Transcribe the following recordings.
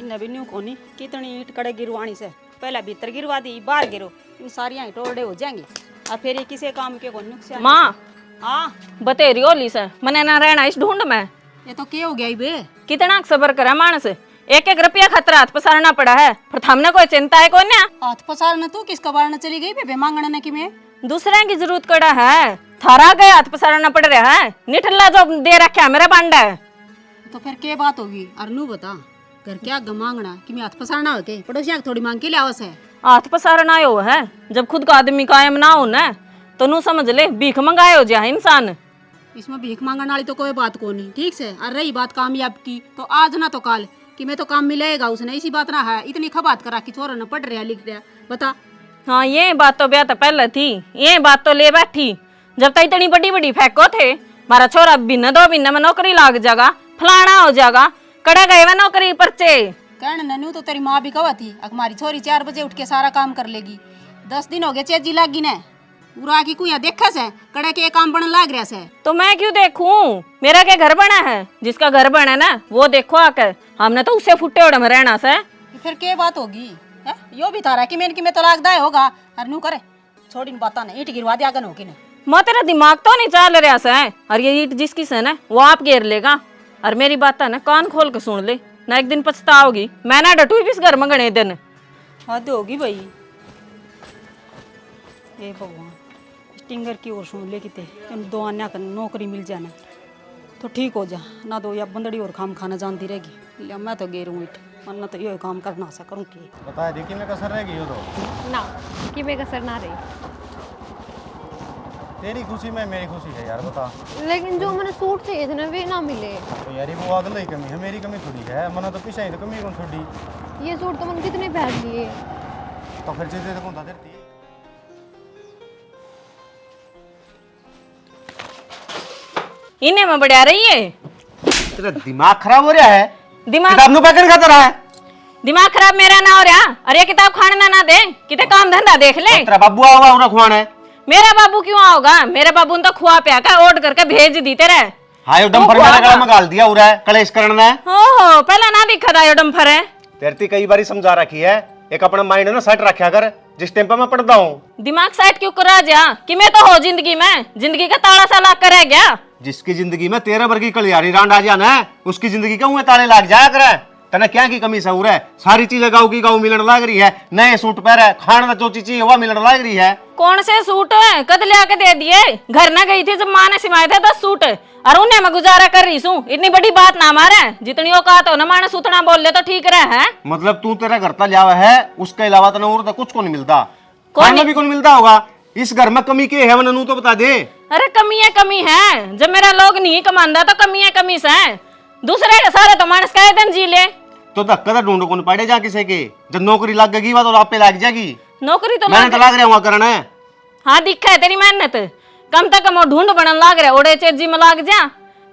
इन्हें भी न्यू कोनी कितनी ईंट कड़े गिरवानी से पहले भीतर गिरवा दी बाहर गिरो इन सारी टोड़े हो जाएंगे और फिर ये किसी काम के को नुकसान। माँ हाँ बतेरी होली से मने ना रहना इस ढूंढ में। ये तो क्या हो गया बे? कितना सबर करे मानस, एक एक रुपया खतरा हाथ पसारना पड़ा है पर हमने कोई चिंता है कोई ना। हाथ पसार न तू किसका बारना चली गई बे मांगने न कि मैं दूसरे की जरूरत कड़ा है थारा गए हाथ पसारना पड़ रहा है निठल्ला जो दे रखा है मेरा बांडा है। तो फिर क्या बात होगी अरनू बता घर क्या मांगना कि मैं हाथ पसारना हो के पड़ोसिया थोड़ी मांग के लियावस है। हाथ पसारना हो है जब खुद का आदमी कायम ना हो ना तो नू समझ ले भीख मंगाए हो जाए इंसान। इसमें भीख मांगने वाली तो कोई बात को नहीं ठीक से। और रही बात कामयाब की तो आज ना तो काल कि मैं तो काम मिलेगा उसने इसी बात ना है इतनी खबात करा कि छोरा न पढ़ रहा लिख रहा बता। हाँ ये बात तो ब्याह तो पहले थी, ये बात तो ले बैठी जब तक इतनी बड़ी बड़ी फेंको थे मारा छोरा बिना 2 महीने में नौकरी लाग जाएगा फलाना हो जाएगा कड़ा गए वह नौकरी परचे। कहने ननू तो तेरी माँ भी कहा थी हमारी छोरी 4 बजे उठ के सारा काम कर लेगी 10 दिन हो गए चेजी लागी ने पूरा की कुया देखा से कड़े के काम बनने लाग रहा से। तो मैं क्यों देखूं मेरा क्या घर बना है, जिसका घर बना ना वो देखो आकर हमने तो उसे फुटे उड़ में रहना से। फिर क्या बात होगी है? यो भी थारा कि मैं तो लागदा होगा और नू करे छोड़ी बाता नहीं ईट गिरवा दिया गन होगी ने। माँ तेरा दिमाग तो नहीं चल रहा से और ये ईट जिसकी से ना वो आप घेर लेगा और मेरी बात है ना कान खोल के सुन ले ना एक दिन पछताओगी। मैं ना डटू भी इस घर में गणे दिन हद होगी भाई। हे भगवान स्टिंगर की ओर सुन ले किते दो अन्या का नौकरी मिल जाना तो ठीक हो जा ना तो या बंदड़ी और काम खाना जानती रहेगी लिया मैं तो गेरू ईट वरना तो यो काम करना सा करूँ की बता देखी में कसर रहेगी यो तो ना कि मैं कसर ना रही। तेरी खुशी में मेरी खुशी है यार बता। लेकिन जो मैंने सूट चाहिए थे ना वे ना मिले। तो यार ये वो अगले ही कमी है मेरी कमी थोड़ी है मना तो पीछे ही तो कमी कौन छोड़ी। ये सूट तो मैंने कितने पहन लिए। तो फिर चीजें तो कौन था देती इन्हें में बढ़िया रही है। तेरा दिमाग खराब हो रहा है। दिमाग किताब नु पैकेट खाता रहा है। दिमाग खराब मेरा ना हो रहा अरे किताब खाने ना दे किते काम धंधा देख ले। तेरा बाबू आवा उन्हें खुआना है। मेरा बाबू क्यों आओगा, मेरे बाबू ने तो खुआ पिया का ओट करके भेज दी तेरे। हाँ यो डंपर मेरा गला में गाल दिया उरा है कलेश करना है। हो पहला ना दिखा था यो डंपर है। तेरती कई बारी समझा रखी है एक अपना माइंड ना सेट रखा कर जिस टेम्पो में पढ़ता हूँ। दिमाग सेट क्यों करा जा कि मैं तो हो जिंदगी में जिंदगी का ताला सा लाग कर रह गया। जिसकी जिंदगी में 13 वर्ग की कलियारी रांड आ जाना है उसकी जिंदगी क्यों ताले लाग जाया करे। तने क्या की कमी सऊर है सारी चीजें गाँव की गाँव मिलने लग रही है नए सूट पहरे खाने जो चीज वह मिलने लग रही है। कौन से सूट है कद लिया के दे दिए घर ना गई थी जब माँ ने सिमाए थे 10 सूट और उन्हें मैं गुजारा कर रही हूँ। इतनी बड़ी बात ना मारे जितनी औकात हो ना माने उतना बोल ले तो ठीक रहे है। मतलब तू तेरा घर तक लिया है उसके अलावा तो और तो कुछ को नहीं मिलता कौन खाना भी कौन मिलता होगा। इस घर में कमी के है नू तो बता दे। अरे कमी है जब मेरा लोग नहीं कमांदा तो कमी से दूसरे के सारे तो मानस कहे दिन जी ले तो धक्का तो ढूंढो कौन पड़े जा किसी के जब नौकरी लग गई तो आप पे लग जाएगी। नौकरी तो मैंने तो लग रहा हूँ करना है। हाँ दिखा है तेरी मेहनत कम तक कम ढूंढ बनन लाग रहा ओडे चेजी में लाग जा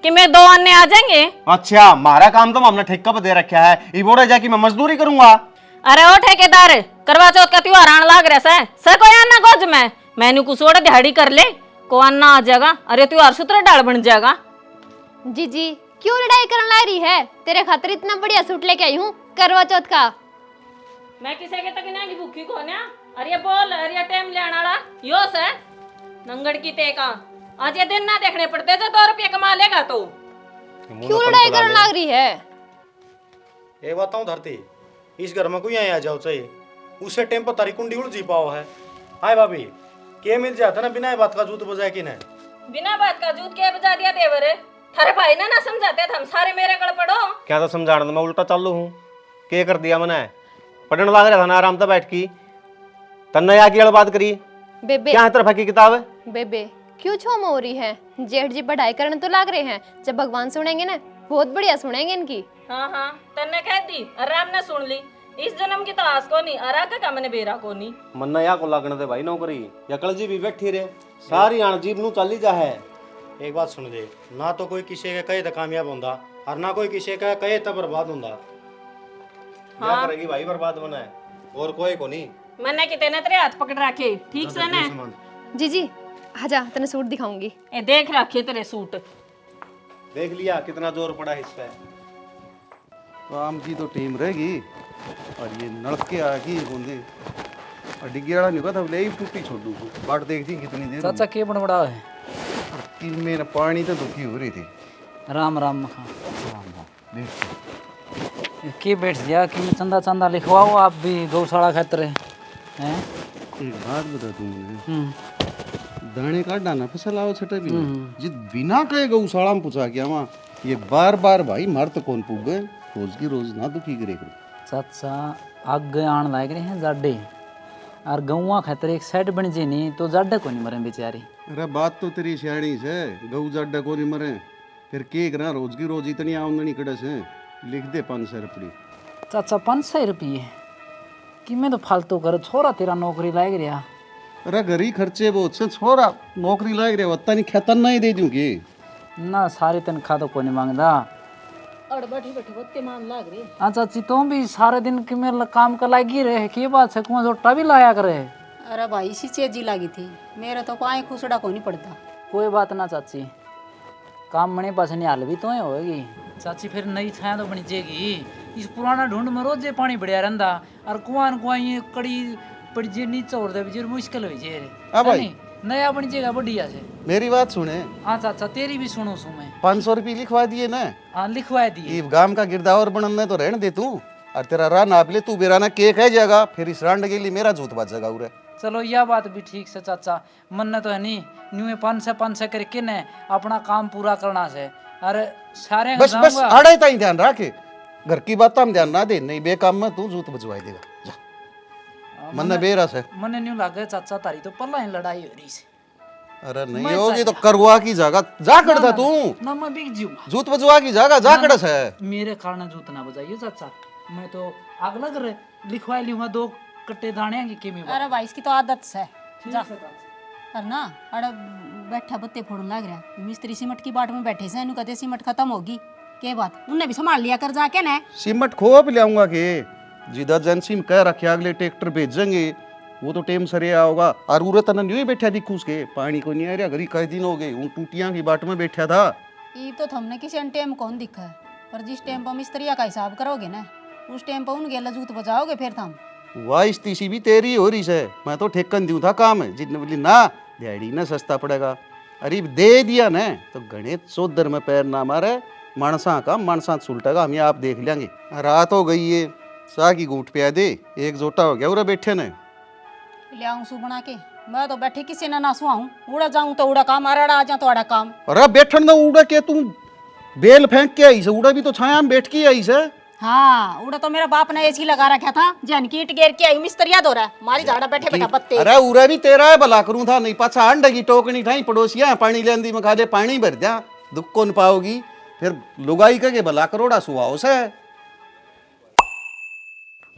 कि मैं 2 अन्य आ जाएंगे। अच्छा हमारा काम तो हमने ठेका पे दे रखा है ये बोले जाके मैं मजदूरी करूंगा। अरे ओ ठेकेदार करवा चौथ का त्योहार आने लाग रहा है सर कोई आना गोज में मैंने कुछ ओडे दिहाड़ी कर ले को आना आ जाएगा। अरे त्योहार सूत्र डाल बन जाएगा। जी क्यों लड़ाई करने ला रही है, तेरे खातिर इतना बढ़िया सूट लेके आई हूँ करवा चौथ का। मैं किसी के तक ना की भूखी को ना अरे बोल अरे टाइम लेने वाला यो से नंगड़ की ते का आज ये दिन ना देखने पड़ते जो 2 रुपये कमा लेगा तो क्यों लड़ाई करने लग रही है। ये बताऊं धरती इस घर में कोई आ जाओ चाहिए उसे टाइम पर तारी कुंडी उड़ जी पाओ है। हाय भाभी के मिल जाता ना बिना बात का जूत बजाए कि नहीं बिना बात का जूत के बजा दिया देवर थारे भाई ना समझाते थे हम सारे मेरे गड़ पड़ो क्या तो समझाना तो मैं उल्टा चालू हूँ के कर दिया मैंने पढ़ने लग रहा था ना आराम से बैठ की तन्ने आगे बात करी बेबे क्या है तरफ की किताब बेबे क्यों छोम हो रही है, जेठ जी पढ़ाई करने तो लाग रहे हैं जब भगवान सुनेंगे ना बहुत बढ़िया सुनेंगे इनकी। हाँ तन्ने कह दी आराम ने सुन ली इस जन्म की तो आस को नहीं अरा का काम ने बेरा को नहीं मन्ना या को लागने दे भाई नौकरी या कल जी भी बैठी रे सारी अणजीब नु चली जा है। एक बात सुन दे ना तो कोई किसी के कहे तो कामयाब होंदा और ना कोई किसी का कहे तो बर्बाद होंदा। क्या करेगी भाई बर्बाद बना है और कोई को नहीं मैंने कितने ने तेरे हाथ पकड़ रखे ठीक से ना जी आजा तने सूट दिखाऊंगी। ए देख रखे तेरे सूट देख लिया कितना जोर पड़ा इस पे काम की तो टीम रहेगी और ये नलके आएगी ये बूंदे और डिग्गी वाला नहीं था ले ही टूटी छोड़ू बाट देखती कितनी देर चाचा के बड़ा है कि मेरा पानी तो दुखी हो रही थी। राम राम हाँ देख के बैठ गया कि मैं चंदा चंदा लिखवाओ आप भी गौशाला खातर हैं। एक बात बता तू मुझे दाने काट डाना फसल आओ छटे भी जित बिना कहे गौशाला में पूछा क्या वहाँ ये बार बार भाई मर तो कौन पूग गए रोज की रोज ना दुखी करे चाचा आगे आन लाग रहे हैं जाडे और गौवा खातर एक सेट बन जे नहीं तो जाडे को नहीं मरे बेचारे। अरे बात तो तेरी सियाणी से गऊ जाडा को नहीं मरे फिर के करा रोज की रोज इतनी आमदनी कड़े से लिख दे 500 रुपये। चाचा 500 रुपये कि मैं तो फालतू कर छोरा तेरा नौकरी लाग रहा। अरे घर ही खर्चे बहुत से छोरा नौकरी लाग रहे वत्ता नहीं खेतन नहीं दे दूंगी ना सारी तनख्वाह तो कोई नहीं मांगदा और बैठी बैठी बत्ते मान लाग रही। हाँ चाची तुम भी सारे दिन कि मेरे काम का लागी रहे की बात है कुआं जोटा भी लाया करे। अरे भाई इसी चेजी लगी थी मेरे तो पाए खुसड़ा को नहीं पड़ता। कोई बात ना चाची काम मने पास नहीं हाल भी तो होगी चाची फिर नई छाया तो बनी जाएगी। इस पुराना ढूंढ में रोज जे पानी बढ़िया रहंदा और कुआं ये कड़ी पड़ जे नीचे और दे जे मुश्किल हो जे हाँ भाई नया बन जाएगा बढ़िया से। मेरी बात सुने हाँ चाचा तेरी भी सुनो सु मैं 500 रुपये लिखवा दिए ना हाँ लिखवा दिए ये गांव का गिरदावर बनने तो रहने दे तू और तेरा राह नाप ले तू बेराना केक है जाएगा फिर इस रांड के लिए मेरा जूत बच जाएगा उरे। चलो यह बात भी ठीक से चाचा मन ने तो है नहीं न्यू 500 करके ने अपना काम पूरा करना से अरे सारे बस बस आड़े ताई ध्यान रखे घर की बात हम ध्यान ना दे नहीं बेकाम में तू जूत बजवाई देगा जा मन ने बेरा से मन न्यू लागे चाचा तारी तो पल्ला ही लड़ाई हो रही से। अरे नहीं होगी तो करवा की जागा जा करता तू ना मैं बिक जाऊंगा जूत बजवा की जागा जा कर है मेरे कारण जूत ना बजाइए चाचा मैं तो आग लग रहे लिखवा लूंगा 2 कट्टे दाने की केमी अरे भाई इसकी तो आदत है जा और ना अरे बैठा बत्ते फोड़न लग रहा मिस्त्री सीमेंट की बाट में बैठे से इन्हों कहते सीमेंट खत्म होगी के बात उनने भी संभाल लिया कर जाके ना सीमेंट खोप ले आऊंगा के जिदा एजेंसी में कह रखे अगले ट्रैक्टर भेजेंगे वो तो टेम सरे होगा और उरे तना नहीं बैठा दिखूस के पानी को नहीं आ रहा घरी कई दिन हो गए उन टूटियां की बाट में बैठा था। ये तो हमने किसी टाइम कौन दिखा है पर जिस टाइम पर मिस्त्रिया का हिसाब करोगे ना उस टाइम पर उनके लजूत बजाओगे फिर थम वाह स्थिति भी तेरी हो रही है मैं तो ठेकन दूं था काम है जितने बोली ना दिहाड़ी ना सस्ता पड़ेगा अरे दे दिया ना तो गणित चौधर में पैर ना मारे मानसा का मानसा सुलटेगा हम आप देख लेंगे। रात हो गई है सा की गूंठ पे दे एक जोटा हो गया उरा बैठे ने ले आऊं सू बना के मैं तो बैठी किसी ने ना सुआऊं उड़ा जाऊं तो उड़ा काम अरड़ा आ जा तो अड़ा काम। अरे बैठन ना उड़ा के तू बेल फेंक के आई से उड़ा भी तो छाया में बैठ के आई से। हाँ उड़ा तो मेरा बाप ने एसी लगा रखा था जन की ईट गेर के आई मिस्त्रिया दो रहा मारी झाड़ा बैठे बैठा पत्ते। अरे उरा भी तेरा है भला करूं था नहीं पाछा अंडे की टोकनी ठाई पड़ोसिया पानी लेंदी में खाले पानी भर दिया दुख को न पाओगी फिर लुगाई के भला करोड़ा सुहाओ से।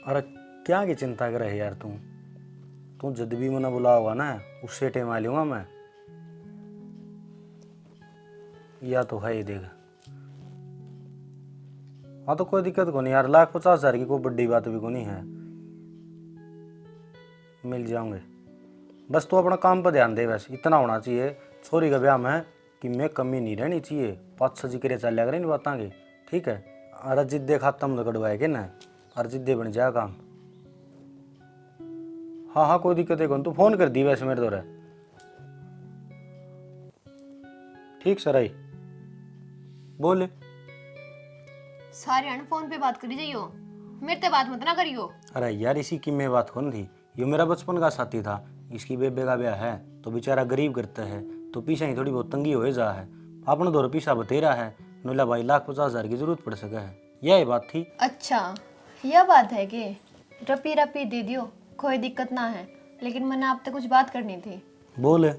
अरे क्या की चिंता कर रहे यार तू जब भी मना बुला होगा ना उससे टाइम आ लूंगा मैं या तो है ही देगा। हाँ तो कोई दिक्कत को नहीं यार 1,50,000 की कोई बड़ी बात भी को नहीं है मिल जाऊंगे बस तू अपना काम पर ध्यान दे बस इतना होना चाहिए छोरी का ब्याह में कि मैं कमी नहीं रहनी चाहिए 500 जिक्र चल लिया करें नहीं बताएंगे ठीक है। अरे जिद्दे खात्म तो कटवाएगे ना और जिद्दे बन जाए काम। हाँ हाँ कोई दिक्कत है कौन तू फोन कर दी वैसे मेरे दौरे ठीक सर आई बोले सारे अन फोन पे बात करी जाइयो मेरे से बात मत ना करियो। अरे यार इसी की मैं बात कौन थी ये मेरा बचपन का साथी था इसकी बेबे का ब्याह है तो बेचारा गरीब करता है तो पीछा ही थोड़ी बहुत तंगी हो जा है अपने दौर पीछा बतेरा है नोला भाई 1,50,000 की जरूरत पड़ सका है यही बात थी। अच्छा यह बात है कि रपी रपी दे दियो कोई दिक्कत ना है लेकिन मैंने आपसे कुछ बात करनी थी। बोले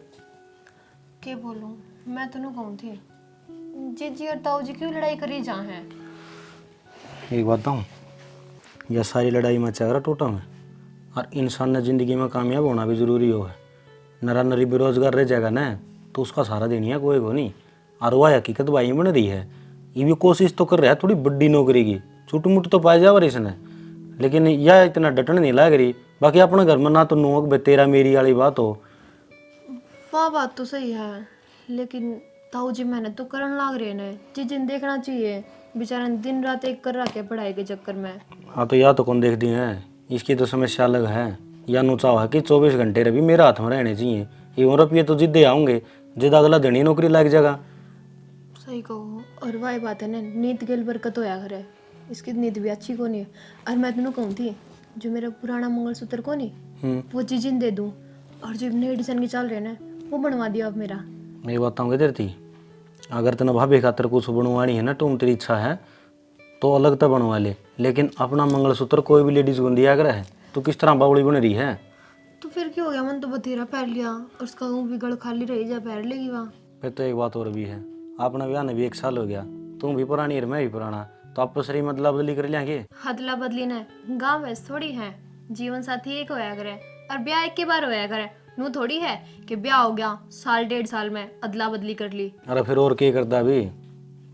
क्या बोलूं मैं तो कहूँ थी जीजी और ताऊ जी क्यों लड़ाई करी जा है। एक बात बताऊँ यह सारी लड़ाई में चल रहा टोटा में और इंसान ने ज़िंदगी में कामयाब होना भी ज़रूरी हो है नरा नरी बेरोजगार रह जाएगा ना तो उसका सहारा देनी है कोई को नहीं और वह हकीकत भाई बन रही है ये भी कोशिश तो कर रहा है थोड़ी बड़ी नौकरी की छोटी मोटी तो पाया जावर इसने लेकिन यह इतना डटन नहीं लग रही बाकी अपने घर में ना तो नोक बे तेरा मेरी वाली बात हो। वाह बात तो सही है लेकिन ताऊ जी मेहनत तो करन लाग रहे ने जी जिन देखना चाहिए बेचारा दिन रात एक कर रखे पढ़ाई के चक्कर में। हाँ तो या तो कौन देख दी है, इसकी तो समस्या अलग है। या नु चाह है कि 24 घंटे रवि मेरे हाथ में रहने चाहिए। ये रुपये तो जिद्दे आऊँगे, जिद अगला दिन ही नौकरी लग जाएगा। सही कहो। और वही बात है ना, नींद गेल बरकत होया करे, इसकी नींद भी अच्छी को नहीं। और मैं तेनों कहूँ थी, जो मेरा पुराना मंगलसूत्र को नहीं वो चीज़ दे दूँ, और जो नए डिजाइन की चल रहे ना वो बनवा दिया अब मेरा। मैं बताऊँगी तेरे थी, अगर तेना भाभी खातर कुछ बनवानी है ना, तुम तेरी इच्छा है तो अलग तो बनवा ले, लेकिन अपना मंगलसूत्र कोई भी लेडीज को दिया करे है तो किस तरह बावड़ी बन रही है। तो फिर क्या हो गया, मन तो बथेरा पैर लिया और उसका वो भी गल खाली रही जा, पैर लेगी वहाँ। फिर तो एक बात और भी है, अपना ब्याह ने भी 1 साल हो गया, तुम भी पुरानी और मैं भी पुराना, तो आपस में मतलब बदली कर लेंगे। हदला बदली न गाँव में थोड़ी है, जीवन साथी एक होया करे और ब्याह एक के बार होया करे। नू थोड़ी है कि ब्याह हो गया 1.5 साल में अदला बदली कर ली। अरे फिर और क्या करता भी,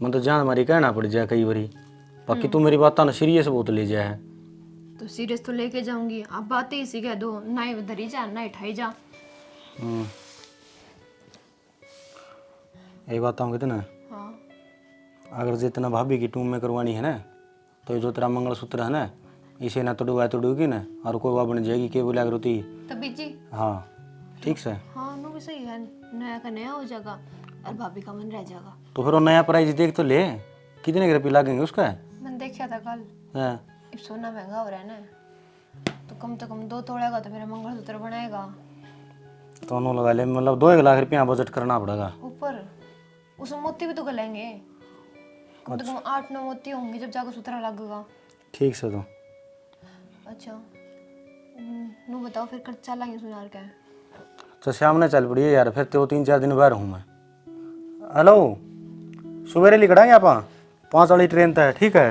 मैं तो जान मारी कहना पड़ जाए कई बारी। बाकी तू मेरी बात ना सीरियस बहुत ले जाए है। तो सीरियस तो लेके जाऊंगी, अब बातें इसी कह दो, ना ही धरी जा ना ही ठाई जा। ये बात आऊँगी तो ना, हाँ अगर जितना भाभी की टूम में करवानी है ना, तो जो तेरा मंगलसूत्र है ना, इसे ना तोड़ूगी ना, और कोई बात बन जाएगी के बोला रोती। तभी जी। हाँ ठीक से। हाँ नू भी सही है, नया का नया हो जाएगा और भाभी का मन रह जाएगा। तो फिर वो नया प्राइस देख तो ले, कितने के रुपये लगेंगे उसका। मैंने देखा था कल, हाँ अब सोना महंगा हो रहा है ना, तो कम 2 तोड़ेगा तो मेरा मंगलसूत्र बनाएगा। तो उन्होंने लगा ले, मतलब 2 लाख रुपया बजट करना पड़ेगा। ऊपर उसमें मोती भी तो गलेंगे, कम से कम 8-9 मोती होंगे जब जाकर सूत्रा लगेगा। ठीक से तो। अच्छा नू बताओ फिर कर चलेंगे सुनार का। तो शाम ने चल पड़ी है यार, फिर तो 3-4 दिन बाहर हूँ मैं। हेलो, सवेरे लिखड़ाएंगे आप, 5 वाली ट्रेन तो है, ठीक है।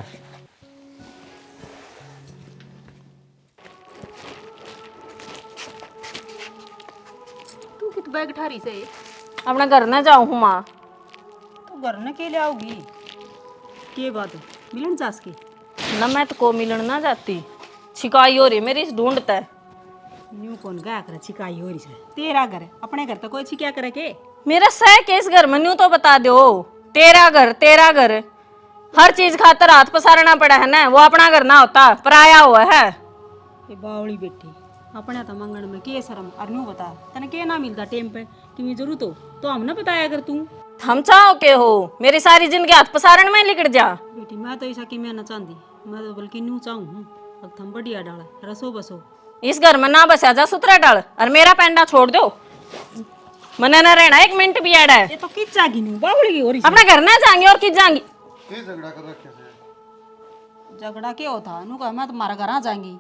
तू कित बैग ठारी से? अपना घर ना जाऊँ हूँ माँ। तो घर न के ले आओगी? के बात मिलन जास की? ना मैं तो को मिलन ना जाती, शिकाई हो रही मेरी इस ढूंढता है। न्यू कौन गया करे छिकाई हो रही से? तेरा घर है, अपने घर तो कोई छिका करे के? मेरा सह के इस घर में न्यू तो बता दो, तेरा घर हर चीज खातर हाथ पसारना पड़ा है ना, वो अपना घर ना होता पराया हुआ है। ये बावली बेटी अपने तो मंगन में के शर्म, और न्यू बता तने के ना मिलता टाइम पे कि मैं जरूरत हो तो हम ना बताया कर तू। हम चाहो के हो मेरी सारी जिंदगी हाथ पसारण में लिकड़ जा। बेटी मैं तो ऐसा कि मैं ना चाहती, मैं तो बल्कि न्यू चाहूँ हूँ अब थम बढ़िया डाल रसो बसो। इस घर में ना बसा जा सुतरा डाल और मेरा पैंडा छोड़ दो, मना ना रहना 1 मिनट भी आड़ा है। ये तो किस जागी न्यू बावली की हो रही अपना घर ना जाएंगे और किस जाएंगी। झगड़ा कर रखे से झगड़ा क्या होता नु कहा मैं तुम्हारा घर आ जाएंगी।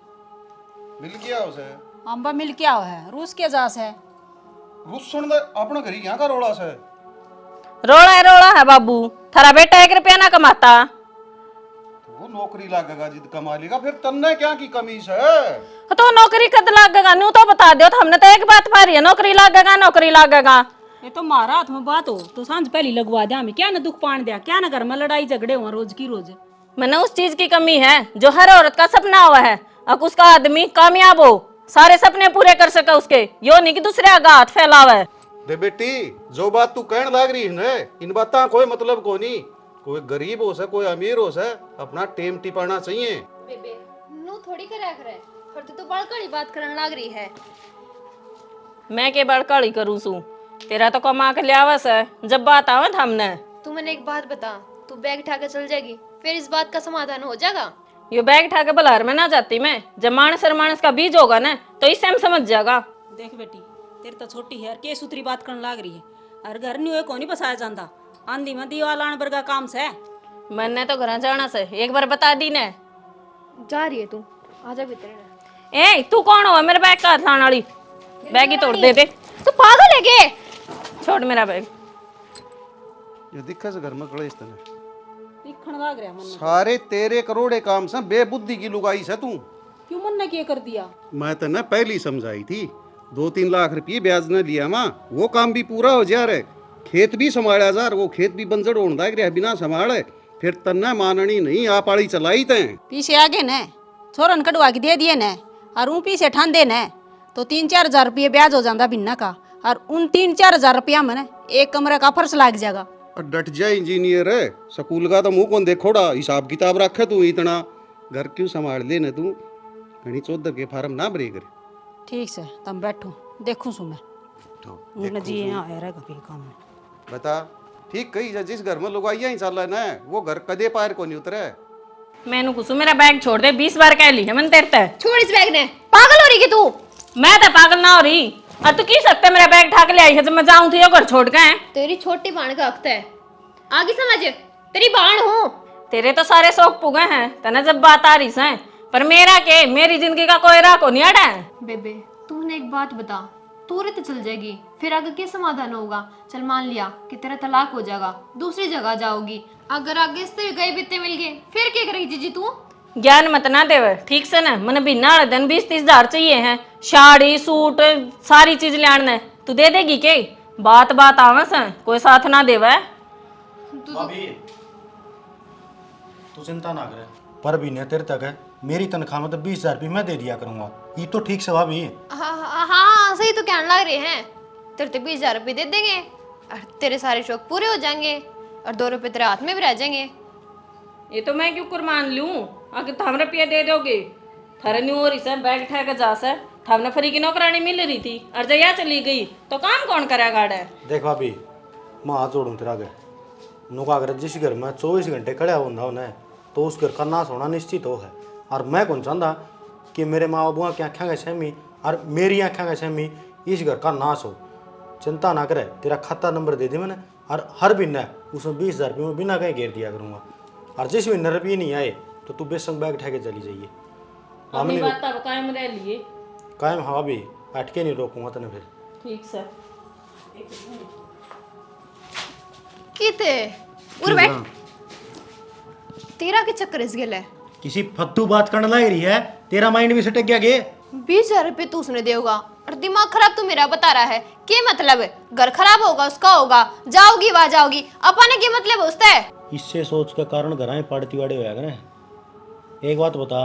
मिल गया उसे अम्बा मिल क्या है रूस के जास है रूस सुन दे अपना घर यहाँ का रोड़ा से। रोड़ा है बाबू, थारा बेटा 1 रुपया ना कमाता, वो नौकरी लगेगा जिद कमा लेगा, फिर तन्ने क्या की कमी है। तो नौकरी कद लागेगा न्यू तो बता दो, तो हमने तो एक बात पा रही है नौकरी लागेगा। ये तो मारा हाथ में बात हो तो सांझ पहली लगवा दिया, हमें क्या ना दुख पान दिया, क्या ना घर में लड़ाई झगड़े हुआ रोज की रोज। मैंने उस चीज की कमी है जो हर औरत का सपना हुआ है, अब उसका आदमी कामयाब हो सारे सपने पूरे कर सके उसके, यो नहीं कि दूसरे आगा हाथ फैलावे। दे बेटी जो बात तू कहने लाग रही है इन बातों कोई मतलब को नहीं, कोई गरीब हो से कोई अमीर हो से अपना टेम टिपाना चाहिए। बेबे नू थोड़ी करे करे, पर तू तो बड़कड़ी बात करने लग रही है। मैं के बड़काड़ी करूँ सू, तेरा तो कमा के लियावस है, जब बात आवत हमने। तू मैंने एक बात बता, तू बैग उठा के चल जाएगी फिर इस बात का समाधान हो जाएगा? यो बैग उठा के बलहर में ना जाती मैं, जब मानस का बीज होगा ना तो इससे हम समझ जाएगा। देख बेटी तेरी तो छोटी है के सूत्री बात करने लाग रही है, और घर नहीं हुए कौन ही बसाया जाता, आंधी में दीवाल आने पर का काम से। मैंने तो घर जाना से एक बार बता दी ने। जा रही है तू, आजा भीतर। ए तू कौन हो मेरे बैग का हाथ लाने वाली, बैग ही तोड़ दे दे। तू पागल है के? छोड़ मेरा बैग। ये दिक्कत से घर में कलेश तने दिखण लाग रहा मन सारे तेरे करोड़े काम से बेबुद्धि की लुगाई से तू। क्यों मन ने क्या कर दिया? मैं तो ना पहली समझाई थी, 2-3 लाख रुपये ब्याज न लिया माँ, वो काम भी पूरा हो जा रहे, खेत भी संभाला जा, वो खेत भी बंजर होने लग रहा बिना संभाले, फिर तन्ना माननी नहीं आ पाड़ी चलाई ते पीछे आगे न छोरन कटवा के दे दिए न, और ऊ पीछे ठांदे न तो 3-4 हजार रुपये ब्याज हो जाता बिन्ना का, और उन 3-4 हजार रुपया में एक कमरे का फर्श लग जाएगा। डट जा इंजीनियर है, स्कूल का तो मुंह कौन देखोड़ा, हिसाब किताब रखे तू इतना, घर क्यों संभाल ले न तू, घनी चौधर के फार्म ना भरे करे। ठीक से तुम बैठो, देखूं सु मैं उन जी यहाँ आया रहेगा फिर काम में। बता, ठीक कही जा, जिस घर में लोग आइया ही चल ना, वो घर कदे पार को नहीं उतरे। मैनू कुछ मेरा बैग छोड़ दे, 20 बार कह ली है मैंने तेरे ते। छोड़ इस बैग ने, पागल हो रही कि तू? मैं तो पागल ना हो रही, और तू की सकते मेरा बैग ठाक ले आई है जब मैं जाऊं थी घर छोड़ के। तेरी छोटी बाण का हक है, आगे समझ, तेरी बाण हूँ। तेरे तो सारे शौक पुगे हैं तना जब बात आ रही है, पर मेरा के मेरी जिंदगी का कोई राह को नहीं अड़ा है। बेबे तूने एक बात बता, तू तो चल जाएगी, फिर आगे क्या समाधान होगा? चल मान लिया कि तेरा तलाक हो जाएगा, दूसरी जगह जाओगी, अगर आगे से गए बीते मिल गए, फिर क्या करेगी जीजी तू? ज्ञान मत ना देवे ठीक से ना, मैंने बिना दिन 20-30 हजार चाहिए हैं, साड़ी सूट सारी चीज लाने, तू दे देगी के? बात बात आवस है, कोई साथ ना देवे। भाभी तू चिंता ना करे, पर भी नहीं तेरे तक है, मेरी तनख्वाह में तो 20,000 रुपये मैं दे दिया करूंगा, ये तो ठीक से भाभी। हाँ सही तो कहने लग रहे हैं, तेरे तो 20,000 रुपये दे देंगे और तेरे सारे शौक पूरे हो जाएंगे और 2 रुपये तेरे हाथ में भी रह जाएंगे। ये तो मैं क्यों कुर्बान लूं, आगे थाम रुपया दे दोगे, थारे न्यू और इसे बैग ठा के जा से, थामने फ्री की नौकरानी मिल रही थी और जया चली गई तो काम कौन करेगा? देख भाभी, मैं हाथ जोड़ूं तेरा आगे, नुका अगर जिस घर में 24 घंटे खड़ा होना उन्हें, तो उस घर का नाश होना निश्चित हो है। और मैं कौन चाहता कि मेरे माँ बाबुआ की आँखें का सहमी और मेरी आँखें का सहमी इस घर का नाश हो। चिंता ना करे, तेरा खाता नंबर दे दी मैंने, और हर महीने उसमें 20,000 रुपये में बिना कहीं घेर दिया करूँगा, और जिस महीने रुपये नहीं आए तो तू बेसंग बैग उठा के चली जाइए। अपनी बात तब कायम रह लिए। कायम हवा भी अटके नहीं रोकूंगा तने फिर। ठीक सर। किते उर बैठ, तेरा के चक्कर इस गेल है? किसी फद्दू बात करने लग रही है, तेरा माइंड भी सटक गया गे। 20,000 रुपये तू उसने देगा और दिमाग खराब तू मेरा बता रहा है, क्या मतलब है? घर खराब होगा उसका होगा, जाओगी वहां जाओगी, अपने क्या मतलब उससे है? इससे सोच के कारण घराएं पड़ती वाड़े होया करे। एक बात बता,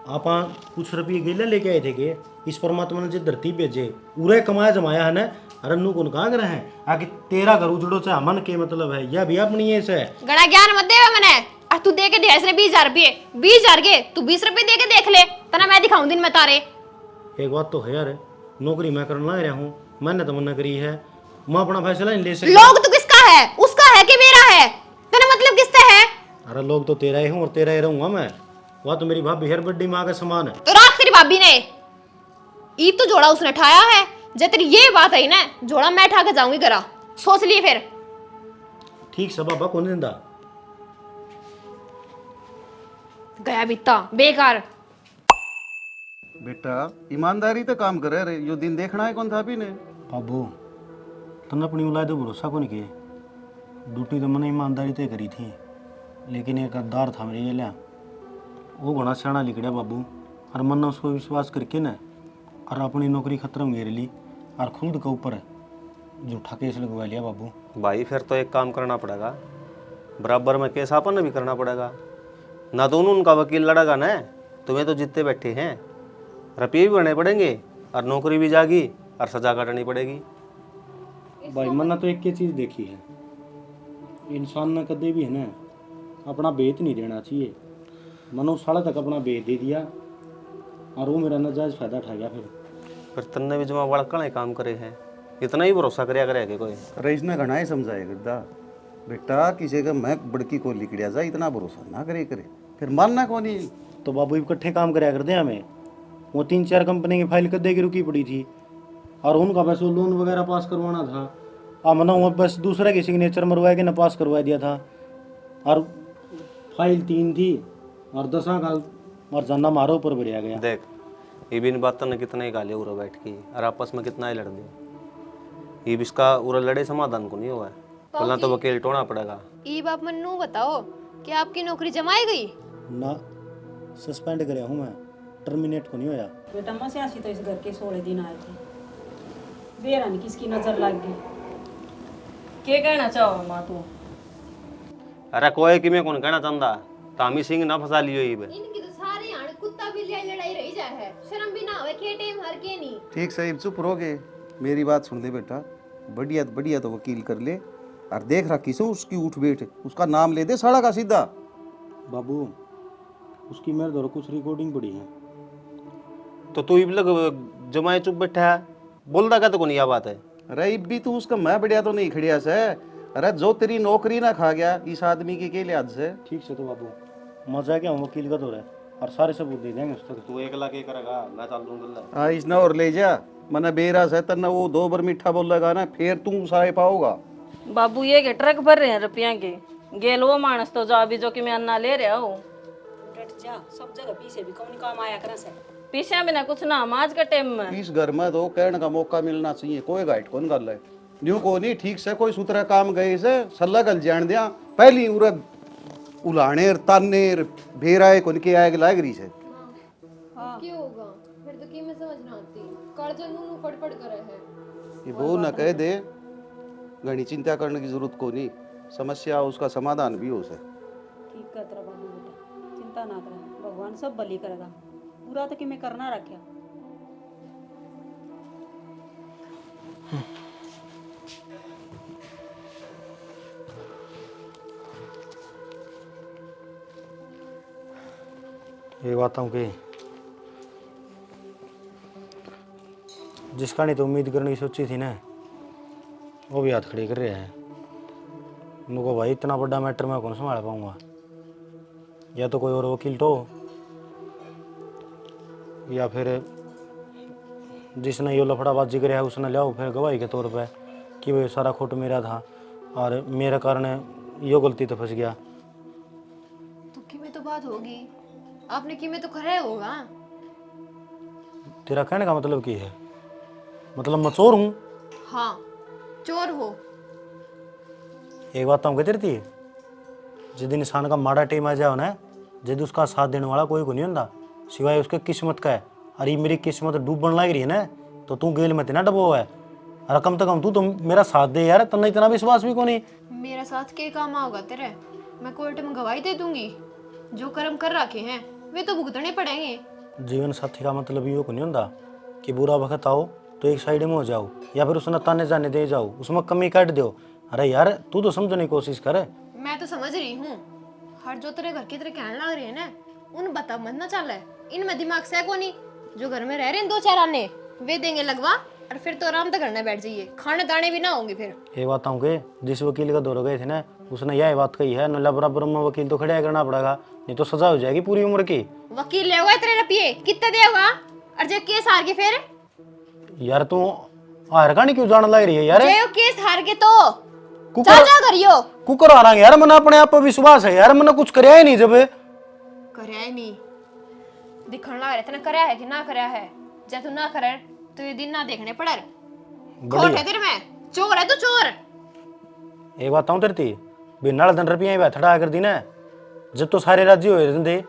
आपा कुछ रुपये गेले लेके आए थे के, इस परमात्मा ने जो धरती भेजे उरे कमाया जमाया है ना, अरन्नू कौन कहाँ करे हैं आगे तेरा घर उजड़ो चाहे मन के मतलब है, यह भी अपनी ये से गड़ा ज्ञान मत देवे मैंने, और तू दे के दे इसने 20,000 रुपये, 20,000 के तू 20 रुपये दे के देख ले, तना मैं दिखाऊं दिन में तारे। एक बात तो है यार, नौकरी मैं करने लग रहा हूँ, मैंने तमन्ना करी है, मैं अपना फैसला नहीं ले सकता। लोग तो किसका है, उसका है कि मेरा है? तेरा मतलब किससे है? अरे लोग तो तेरा ही हूँ और तेरा ही रहूंगा मैं, वह तो मेरी भाभी हर बड्डी माँ का समान है। तो रात तेरी भाभी ने ईद तो जोड़ा उसने ठाया है, जब तेरी ये बात आई ना, जोड़ा मैं ठा के जाऊंगी घरा, सोच लिए फिर। ठीक से बाबा कौन जिंदा गया बीता बेकार। बेटा ईमानदारी तो काम करे रे, यो दिन देखना है कौन था भी ने। बाबू तने अपनी औलाद भरोसा को नहीं किए, ड्यूटी तो मैंने ईमानदारी तय करी थी, लेकिन एक गद्दार था मेरे ये लिया, वो घना सियाना लिखड़ा बाबू, और मन ने उसको विश्वास करके ना और अपनी नौकरी खतरे में घेर ली और खुद के ऊपर झूठा केस लगवा लिया बाबू। भाई फिर तो एक काम करना पड़ेगा, बराबर में केस अपन भी करना पड़ेगा, ना दोनों उनका वकील लड़ेगा ना, तुम्हें तो जितने बैठे हैं रुपये भी भरने पड़ेंगे और नौकरी भी जागी और सजा काटनी पड़ेगी। भाई मैंने तो एक ही चीज़ देखी है, इंसान ने कदे भी है ना अपना बेत नहीं देना चाहिए, मैंने उस साले तक अपना बेत दे दिया और वो मेरा नाजायज फायदा उठा गया। फिर तन्ने भी जमा बड़ा काम करे हैं, इतना ही भरोसा करया करेगा कोई। रईस ने घना ही समझाए गद्दा, बेटा किसी का मैं बड़की को लिखड़िया जा, इतना भरोसा ना करे फिर मानना कौन ही। तो बाबू इकट्ठे काम कराया करते हैं हमें, वो 3-4 कंपनी की फाइल कदे की रुकी पड़ी थी और उनका बस वो लोन वगैरह पास करवाना था, अब मैंने वो बस दूसरे के सिग्नेचर मरवा के ना पास करवा दिया था, और फाइल 3 थी और 10 का और जानना मारो ऊपर बढ़िया गया। देख ये भी इन बातों ने कितना ही गाले उरा बैठ की और आपस में कितना ही लड़ दिया, ये भी इसका उरा लड़े समाधान को नहीं हुआ है, बोलना तो वकील टोना पड़ेगा। ई बाप मन्नू बताओ कि आपकी नौकरी जमाई गई? ना सस्पेंड कराया हूँ मैं, टर्मिनेट को नहीं होया। बेटा मस्यासी तो इस घर के 16 दिन आए थे, बेरानी किसकी नजर लग गई। क्या कहना चाहो माँ तू? अरे कोई कि मैं कौन कहना चाहता, तामी सिंह ना फंसा लियो ये इनकी तो सारी आड़ कुत्ता बिल्ली लड़ाई रही जाए है, शर्म भी ना होवे के टाइम हर के नहीं। ठीक सही चुप रहोगे, मेरी बात सुन ले बेटा, बढ़िया बढ़िया तो वकील कर ले, और देख रखी से उसकी उठ बैठ, उसका नाम ले दे साड़ा का सीधा। बाबू उसकी मेरे द्वारा कुछ रिकॉर्डिंग पड़ी है। तो तू इब लग जमाए चुप बैठा है, बोलता का तो कोनी यह बात है। अरे इब भी तू उसका मैं बढ़िया तो नहीं खड़िया से। अरे जो तेरी नौकरी ना खा गया इस आदमी के लिहाज से। ठीक से तो बाबू मजा क्या वकील का तो है और सारे सबूत दे देंगे उसको। तू एक लाख करेगा, मैं चाल दूंगा। हाँ इसने और ले जा, मना बेरा से तना वो 2 बार मीठा बोलेगा ना फिर तू साहे पाओगा। बाबू ये के ट्रक भर रहे हैं रुपया के, गेल वो मानस तो जा भी जो कि मैं अन्ना ले रहा हूँ। डट जा, सब जगह पीछे भी कौन काम आया करे से। पीछे बिना कुछ ना हम आज के टाइम में। इस घर में तो कहने का मौका मिलना चाहिए, कोई गाइड कौन कर ले न्यू को नहीं ठीक से कोई सूत्रा काम गए से सल्ला गल जान दिया पहली उरे उलाने ताने भेराए कोन के आए लाग रही से। क्यों होगा फिर तो की मैं समझ ना आती कर्ज नू फटफट करे है। ये वो न कह दे घनी चिंता करने की जरूरत को नहीं, समस्या उसका समाधान भी हो से। ठीक कहत रहा बाबू बेटा, चिंता ना करे, भगवान सब भली करेगा। पूरा तो कि मैं करना रखा। ये बात हूँ कि जिसका नहीं तो उम्मीद करने की सोची थी ना वो भी हाथ खड़ी कर रहे हैं। मुझको भाई इतना बड़ा मैटर मैं कौन संभाल पाऊंगा, या तो कोई और वकील तो या फिर जिसने ये लफड़ाबाजी करे है उसने लियाओ फिर गवाही के तौर पे कि भाई सारा खोट मेरा था और मेरे कारण यो गलती तो फंस गया। तो की में तो बात होगी, आपने की में तो खरा होगा। तेरा कहने का मतलब की है? मतलब मैं चोर हूँ? हाँ चोर हो। एक बात तो हम कहते रहती है, जिस दिन इंसान का माड़ा टाइम आ जाओ ना, जिस उसका साथ देने वाला कोई को नहीं होता सिवाय उसके किस्मत का है। अरे मेरी किस्मत डूबन लग रही है ना तो तू गेल में ना डबो है। अरे कम से कम तू तो मेरा साथ दे यार, तन्ने इतना विश्वास भी को नहीं। मेरा साथ के काम आओगा तेरे, मैं कोर्ट में गवाही दे दूंगी। जो कर्म कर रखे हैं वे तो भुगतने पड़ेंगे। जीवन साथी का मतलब ये को नहीं होता कि बुरा वक्त आओ तो एक साइड में हो जाओ या फिर उसने ताने जाने दे जाओ, उसमें कमी काट दो। अरे यार तू तो समझने की कोशिश कर। मैं तो समझ रही हूँ, हर जो तेरे घर की तरह कहने लग रही है ना उन बता मत ना चल है। इनमें दिमाग से को नहीं, जो घर में रह रहे हैं 2-4 आने वे देंगे लगवा और फिर तो आराम से करने बैठ जाइए, खाने दाने भी ना होंगे। फिर ये बात हूँ कि जिस वकील का दौर गए थे ना उसने यह बात कही है, नल्ला बराबर में वकील तो खड़ा करना पड़ेगा, नहीं तो सजा हो जाएगी पूरी उम्र की। वकील ले हुआ तेरे रुपये कितने देगा और जब केस हार गए फिर? यार तू हार का नहीं क्यों जान लग रही है यार? जे केस हार गए तो चल जा करियो। कुकर आ रहा यार, मैंने अपने आप पर विश्वास है यार, मैंने कुछ कराया ही नहीं। जब करया ही नहीं दिखण लग रहा तेने करया है कि ना करया है। जब तू ना करे तो ये दिन ना देखने पड़े। खोट है तेरे में, चोर है तू चोर। एक बात हूँ तेरी बिना धन रुपया ही थड़ा कर दी ना, जब तो सारे राज्य हो रहे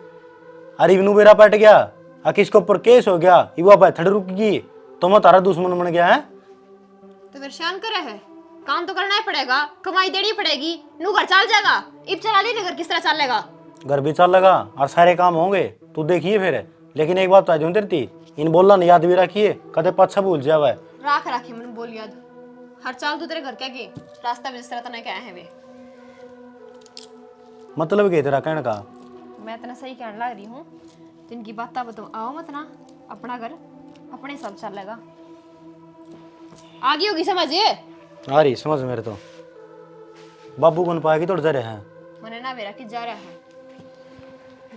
अरे इवनू बेरा पट गया आ किसके ऊपर केस हो गया युवा थड़ रुक गई तो मैं तारा दुश्मन बन गया है। तो फिर शान करे है, काम तो करना ही पड़ेगा, कमाई देनी पड़ेगी। नू घर चल जाएगा, इब चला ली घर किस तरह चलेगा? घर भी चल लगा और सारे काम होंगे तू देखिए फिर। लेकिन एक बात तो तेरी इन बोलना नहीं याद भी रखिए, कदे पाछा भूल जावा। राख राखी मैंने बोल याद। हर चाल तू तेरे घर क्या की रास्ता में जिस तरह तने क्या है वे। मतलब क्या तेरा कहने का? मैं तना सही कहने लग रही हूँ, जिनकी बात बताओ आओ मत ना, अपना घर अपने सब चलेगा। आगे होगी समझ ये? आ रही समझ मेरे तो। बाबू बन पाएगी तो डर रहे हैं मने ना मेरा कि जा रहा है।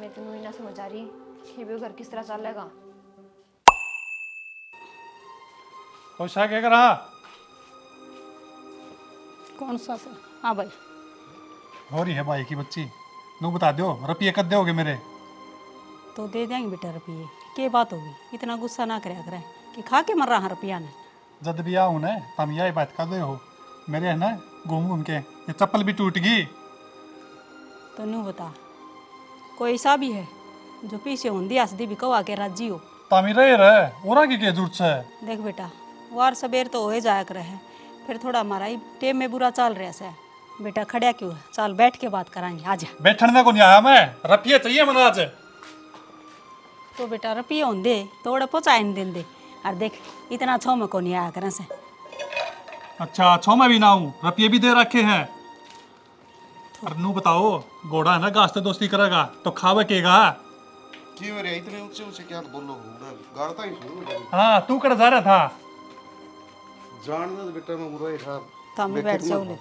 मैं तो ना समझ आ रही कि वो घर किस तरह चलेगा। क्या कह रहा? कौन सा सर? हाँ भाई हो रही है भाई की बच्ची, नू बता दो रुपये कद दोगे मेरे? तो दे देंगे बेटा रुपये, क्या बात होगी, इतना गुस्सा ना करे करें कि खा के मर रहा है रुपया ने। जब भी आऊँ ना तब यही बात कर दे हो मेरे है ना, घूम घूम के ये चप्पल भी टूट गई। तो नू बता कोई ऐसा भी है जो पीछे होंदी हंसदी भी कवा के राजी हो? तामी रहे ओरा की क्या जरूरत है? देख बेटा वार सबेर तो हो जाया करे है, फिर थोड़ा हमारा ही टेम में बुरा चल रहा है। बेटा खड़ा क्यों है, चल बैठ के बात कराएंगे, आजा। बैठने को नहीं आया मैं, रुपये चाहिए मना आज। तो बेटा रुपये होंदे तो पहुँचाए नहीं देंदे। और देख इतना छो में को नहीं आया करे से। अच्छा छो मैं भी ना हूँ, रुपये भी दे रखे हैं। और नू बताओ, घोड़ा है ना घास से दोस्ती करेगा तो खावे केगा। क्यों रे इतने ऊंचे ऊंचे क्या बोलो, गाड़ता ही सुनो। हाँ तू कर जा रहा था। जानना तो बेटा मैं बुरा ही था। तामी बैठ जाओ ले।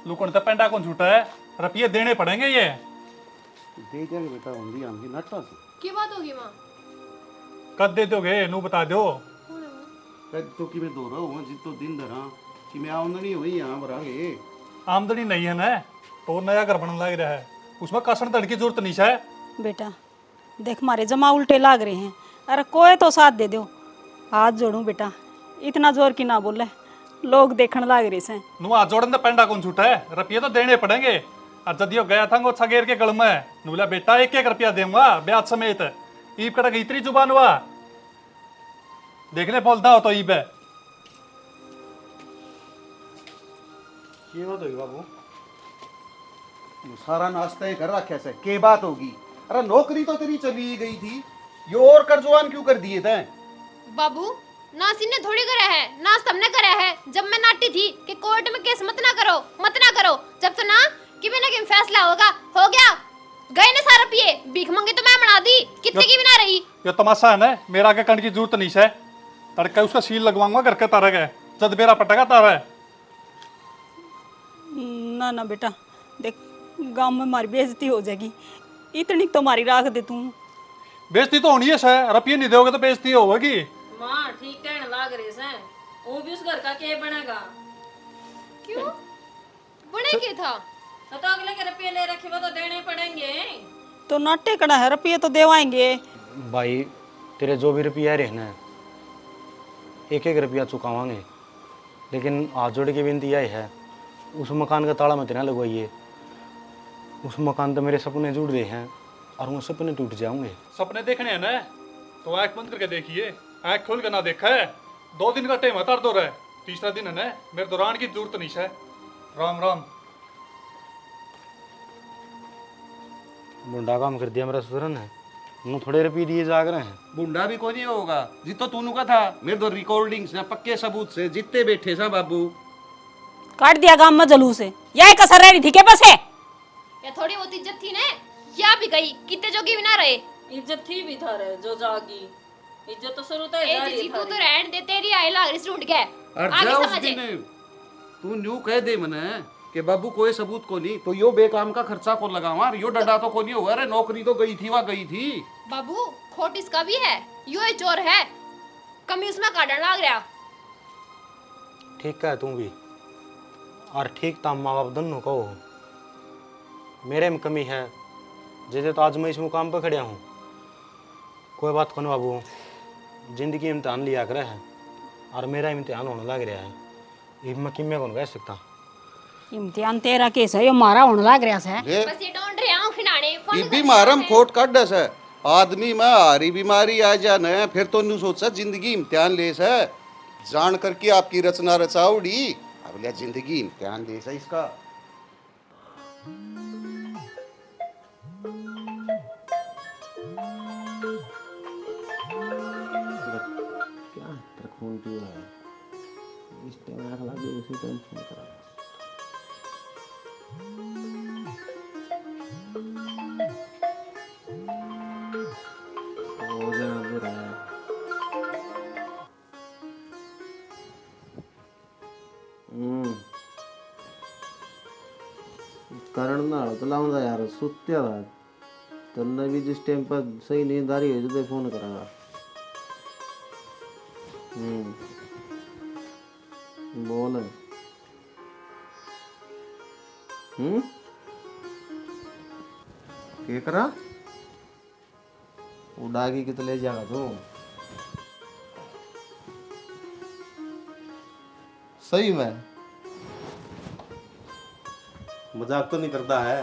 लुकन तो पेंडा कौन झूठा है, रुपये देने पड़ेंगे ये। दे जाएंगे बेटा, होंगी हमकी नटवा से। की बात होगी माँ? कद दे दोगे नू बता दो। कद तो कि मैं दो रहा हूँ जितो दिन धरा कि मैं आमदनी हुई यहाँ भरांगे। आमदनी नहीं है ना तो नया घर बनने लग रहा है, उसमें कसन तड़ की जरूरत नहीं है। बेटा देख मारे जमा उल्टे लाग रहे हैं, अरे कोई तो साथ दे दो। हाथ जोड़ूं बेटा, इतना जोर की ना बोले, लोग देखने लाग रहे से। नू हाथ जोड़न तो पेंडा कौन झूठा है, रुपये तो देने पड़ेंगे। और जदियो गया था गोछा गेर के गल में, नू बोला बेटा 1-1 रुपया दूंगा ब्याज समेत। ईब कटा इतनी जुबान हुआ, देखने बोलता हो तो ईब है। ये बात होगी बाबू। सारा नाश्ता ही कर रखा से के बात होगी। अरे नौकरी तो तेरी चली ही गई थी, ये और कर्जवान क्यों कर दिए थे? बाबू नास इन्हें थोड़ी करा है, नास तुमने करा है। जब मैं नाटी थी कि कोर्ट में केस मत ना करो, मत ना करो, जब तो ना कि मैंने कि फैसला होगा, हो गया। गए ने सारा पिए, भीख मांगे तो मैं बना दी, कितने की भी ना रही। ये तमाशा है ना, मेरा आगे करने की जरूरत नहीं है। तड़का उसका सील लगवाऊंगा घर के तारे गए, जद मेरा पटेगा तारा है। ना ना बेटा देख, गांव में हमारी बेइज्जती हो जाएगी, इतनी तो हमारी राख दे तू। बेइज्जती तो होनी है सर, रुपये नहीं दोगे तो बेइज्जती होगी। मां ठीक कहने लाग रहे से, वो भी उस घर का के बनेगा। क्यों बने के था? तो अगले के रुपये ले रखे वो तो देने पड़ेंगे। तो नाटे कड़ा है, रुपये तो देवाएंगे। भाई तेरे जो भी रुपया रहे ना, 1-1 रुपया चुकावांगे, लेकिन हाथ जोड़ के विनती यही है, उस मकान का ताला मत ना लगवाइए। उस मकान तो मेरे सपने जुड़ रहे हैं और वो सपने टूट जाएंगे। सपने देखने हैं ना तो आँख बंद करके देखिए, आँख खोल के ना देखा है। 2 दिन का टाइम हतार दो रहा है, तीसरा दिन है ना मेरे दौरान की जरूरत नहीं है। राम राम। मुंडा काम कर दिया मेरा ससुर ने, उन्होंने थोड़े रुपये दिए जाग रहे हैं। बुंडा भी कोई नहीं होगा, जितो तूनु का था। मेरे तो रिकॉर्डिंग से पक्के सबूत से जितने बैठे सा बाबू। काट दिया गांव में जलूस से, यह कसर रही थी के पास है। या थोड़ी बहुत इज्जत थी ना, या भी गई, कितने जोगी भी ना रहे। इज्जत थी भी था रे जो जागी, इज्जत तो शुरू तो ए जी तू तो रहन दे, तेरी आई लाग रही टूट गया। और आगे जा उस समझे। दिन तू न्यू कह दे मने कि बाबू कोई सबूत को नहीं, तो यो बेकाम का खर्चा को लगावा, यो डंडा तो को नहीं हुआ। अरे नौकरी तो गई थी, वह गई थी। बाबू खोट इसका भी है, यो ही चोर है, कमी उसमें काटने लाग रहा। ठीक है तू भी, और ठीक ताम माँ बाप दोनों कहो, मेरे में कमी है। जैसे तो आज मैं इस मुकाम पर खड़ा हूँ, कोई बात कौन बाबू, जिंदगी इम्तिहान लिया करे है और मेरा इम्तिहान होने लग रहा है। ये मैं किम्मे कौन कह सकता। इम्तिहान तेरा केस है, यो मारा होने लग रहा है। बस ये ढूंढ रहे हूं खिलाने, फोन भी मारम खोट काट दस है। आदमी में हारी बीमारी आ जाने, फिर तो न्यू सोचा जिंदगी इम्तिहान लेस है। जान करके आपकी रचना रचाउड़ी, अब लिया जिंदगी इम्तिहान लेस है इसका। कारण ना तो लाऊंगा यार, सुत्या था तन्ने भी जिस टाइम पर सही नींद आ रही है तो फोन करेगा। बोल। क्या करा? उड़ा के कितने ले जाएगा तू? सही में मजाक तो नहीं करता है?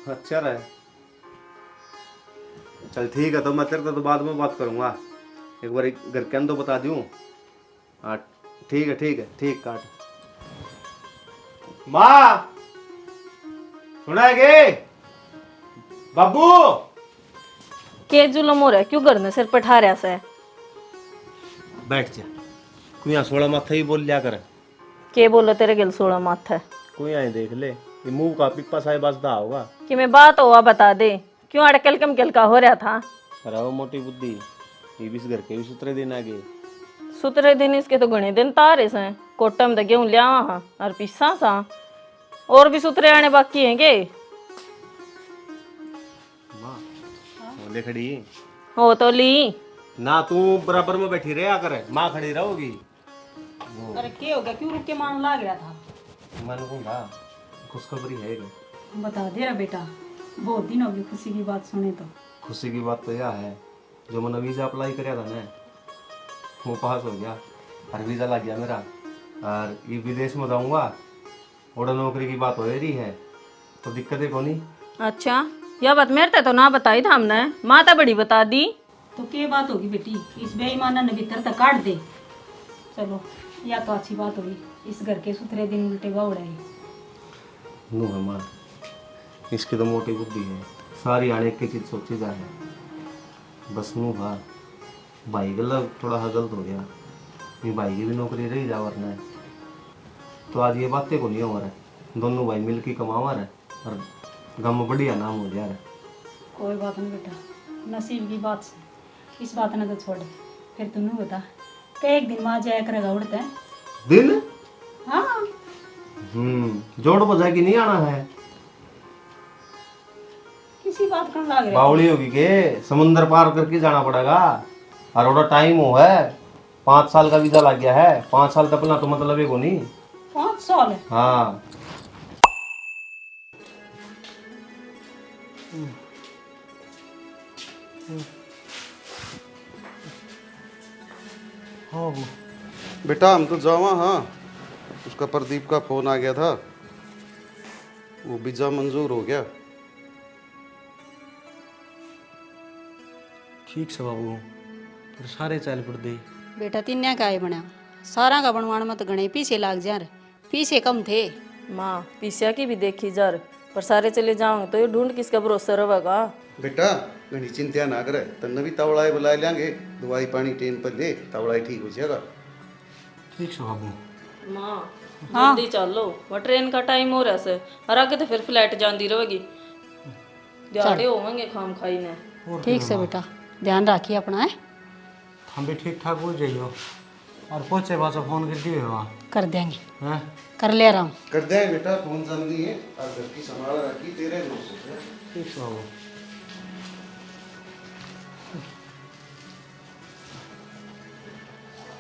अच्छा रहे, चल ठीक है, तो मैं तेरे तो बाद में बात करूंगा। एक बार घर के अंदर बता दूं। हाँ ठीक है ठीक है, ठीक काट। माँ सुनाएगे? बाबू के जुलम हो रहा है, क्यों घर में सिर पठा रहा से? बैठ जा। कोई यहाँ 16 माथा ही बोल लिया कर। के बोलो तेरे गिल 16 माथा है कोई यहाँ देख ले, ये मुंह का पिप्पा साहेब बसदा होगा। कि मैं बात हुआ बता दे, क्यों अड़कल कम का हो रहा था? रहो मोटी बुद्धि, ये भी इस घर के भी सुतरे दिन आ गए। सुतरे दिन इसके तो घने दिन तारे से कोटम दे गेहूं लिया हाँ और पिस्सा सा और भी सुतरे आने बाकी हैं के? बोले खड़ी हो तो ली ना, तू बराबर में बैठी रहा कर, माँ खड़ी रहोगी। अरे क्या हो गया, क्यों रुक के मान लाग रहा था? मन को था खुशखबरी है एक। बता दे रहा बेटा, बहुत दिन हो गए खुशी की बात सुने तो। खुशी की बात तो यह है, जो मैंने वीज़ा अप्लाई कराया था ना, वो पास हो गया और वीज़ा लग गया मेरा। और ये विदेश में जाऊँगा और नौकरी की बात हो रही है, तो दिक्कतें को नहीं। अच्छा, यह बात मेरे तो ना बताई था हमने, माता बड़ी बता दी। तो क्या बात होगी बेटी, इस बेईमाना ने भीतर तक काट दे। चलो या तो अच्छी बात होगी, इस घर के सुथरे दिन उल्टे बावड़े। नू है माँ, इसकी तो मोटी बुद्धि है, सारी आने की चीज़ सोची जा है। बस नू भा भाई गलत थोड़ा सा गलत हो गया, ये भाई की भी नौकरी रही जा वरना है। तो आज ये बातें को नहीं हो रहा है, दोनों भाई मिल के कमावा रहे और गम बढ़िया नाम हो गया। कोई बात नहीं बेटा, नसीब की बात से इस बात ने तो छोड़। फिर तुमने बता कि एक दिन माँ जाया करेगा उड़ता है दिन। हाँ जोड़ बजा की नहीं आना है, किसी बात करने लग रहा बावली होगी के समुंदर पार करके जाना पड़ेगा। और थोड़ा टाइम हो है, 5 साल का वीजा लग गया है, 5 साल तक अपना तो मतलब है को नहीं। 5 साल है। हाँ बेटा हम तो जावा। हाँ, उसका प्रदीप का फोन आ गया था, वो वीजा मंजूर हो गया। ठीक से बाबू, फिर सारे चल पड़ दे। बेटा तीन का है बना, सारा का बनवाने में तो गणे पीछे लाग जा रहे, पीछे कम थे। माँ पीसिया की भी देखी जर, पर सारे चले जाओगे तो ये ढूंढ किसका भरोसा रहेगा? बेटा घनी चिंता ना करे, तन्ने भी तवड़ाए बुला लेंगे, दवाई पानी टाइम पर ले, तवड़ाए ठीक हो जाएगा। ठीक से बाबू। माँ जल्दी चलो, वो ट्रेन का टाइम हो रहा है और आगे तो फिर फ्लाइट जाती रहेगी, दिहाड़े होंगे खाम खाई ने। ठीक से बेटा, ध्यान रखिए अपना है। हम भी ठीक ठाक हो जाइयो, और पहुंचे बाद फोन कर दिए वहाँ कर देंगे, हैं। कर ले रहा हूँ। कर दे बेटा, फोन जल्दी है और घर की संभाल रखी तेरे दोस्त से। ठीक से बाबू।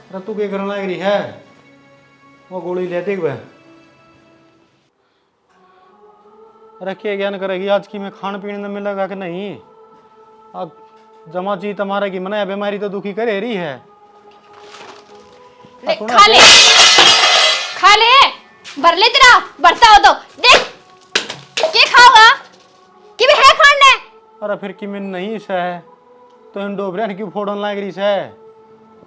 अरे तू क्या करने लग रही है? वो गोली ले देख बे। अरे क्या ज्ञान करेगी आज की, मैं खान पीने में मिलेगा कि नहीं? अब जमा चीज तुम्हारे की मना बीमारी तो दुखी करे रही है। खा ले, खा ले, भर ले तेरा भरता हो तो देख के खाओगा कि भी है खाना है। अरे फिर कि मैं नहीं से तो इन डोबरिया क्यों फोड़न लग रही से?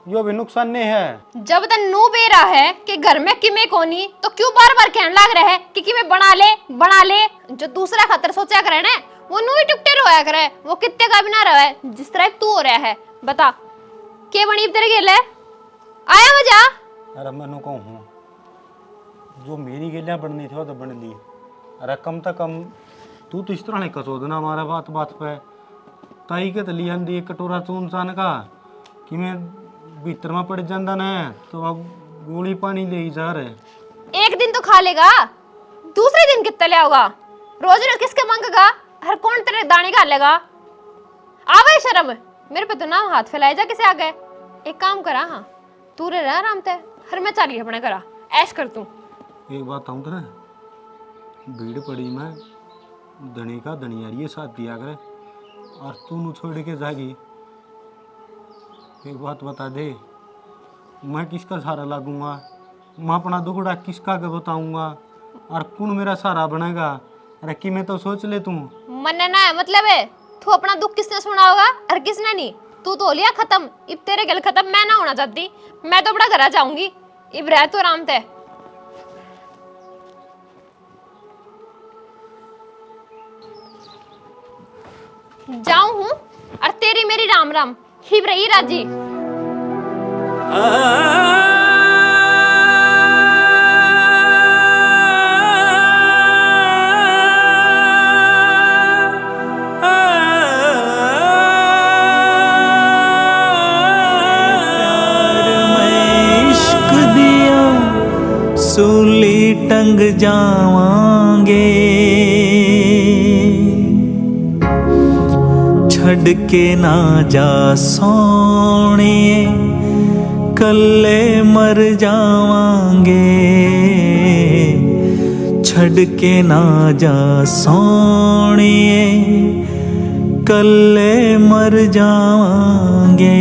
यो भी नुकसान नहीं है। जब तक नू बे रहा है कि घर में किमे कोनी, तो क्यों बार बार कहने लग रहा है कि किमे बना ले बना ले। जो दूसरा खातर सोचा करे ना, वो नू ही टुकटे रोया करे, वो कितने का भी ना रहा है जिस तरह तू हो रहा है। बता के बनी तेरे गेले आया मजा? अरे मैं कहूँ जो मेरी गेलियाँ बननी थी वो तो बन ली। अरे कम से कम तू तो इस तरह नहीं कसो देना हमारे बात बात पे। ताई के तो लिया दी एक कटोरा चून सान का कि मैं भीतर में पड़ जाता न, तो अब गोली पानी ले जा रहे। एक दिन तो खा लेगा, दूसरे दिन कितना ले आओगा? रोज रोज किसके मांगेगा? हर कौन तेरे दाने खा लेगा? आवे शर्म मेरे पे तो ना हाथ फैलाए जा किसे आ गए। एक काम करा, हाँ तू रे रहा आराम ते, हर मैं चाली अपने करा ऐश कर तू। एक बात आऊँ तो ना, भीड़ पड़ी मैं धनी का धनियारी साथ दिया करे और तू नू छोड़ के जागी। एक बात बता दे, मैं किसका सहारा लागूंगा? मैं अपना दुखड़ा किसका के बताऊंगा और कौन मेरा सहारा बनेगा? अरे कि मैं तो सोच ले तू। मन ना है मतलब है, तू अपना दुख किसने सुना होगा और किसने नहीं। तू तो हो लिया खत्म, इब तेरे गल खत्म मैं ना होना चाहती। मैं तो बड़ा घर जाऊंगी, इब रह तो आराम ते। जाऊं हूँ और तेरी मेरी राम राम, हिब रही राजी। सूली टंग जावांगे छड़ के ना जा सोने कल्ले मर जावांगे छड़ के ना जा सोने कल्ले मर जावांगे।